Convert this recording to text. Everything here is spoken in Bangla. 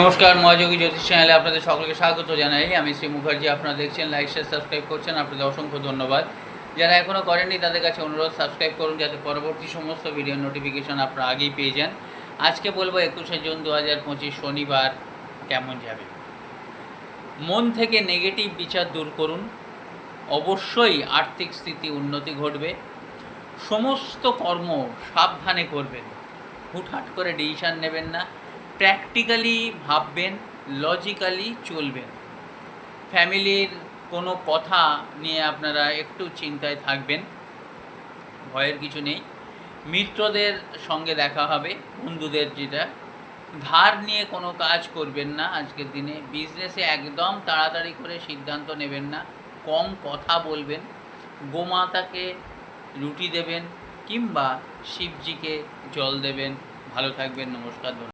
নমস্কার, মহাযোগী জ্যোতিষ চ্যানেলে আপনাদের সকলকে স্বাগত জানাই। আমি শ্রী মুখার্জি। আপনারা দেখছেন, লাইক শেয়ার সাবস্ক্রাইব করছেন, আপনাদের অসংখ্য ধন্যবাদ। যারা এখনও করেননি তাদের কাছে অনুরোধ, সাবস্ক্রাইব করুন যাতে পরবর্তী সমস্ত ভিডিও নোটিফিকেশন আপনারা আগেই পেয়ে যান। আজকে বলবো 21শে জুন 2025 শনিবার কেমন যাবে। মন থেকে নেগেটিভ বিচার দূর করুন। অবশ্যই আর্থিক স্থিতি উন্নতি ঘটবে। সমস্ত কর্ম সাবধানে করবেন, হুটহাট করে ডিসিশান নেবেন না। প্র্যাকটিক্যালি ভাববেন, লজিক্যালি চলবেন। ফ্যামিলির কোনো কথা নিয়ে আপনারা একটু চিন্তায় থাকবেন, ভয়ের কিছু নেই। মিত্রদের সঙ্গে দেখা হবে, বন্ধুদের যেটা। ধার নিয়ে কোনো কাজ করবেন না আজকের দিনে। বিজনেসে একদম তাড়াতাড়ি করে সিদ্ধান্ত নেবেন না, কম কথা বলবেন। গোমাতাকে রুটি দেবেন কিংবা শিবজিকে জল দেবেন। ভালো থাকবেন, নমস্কার।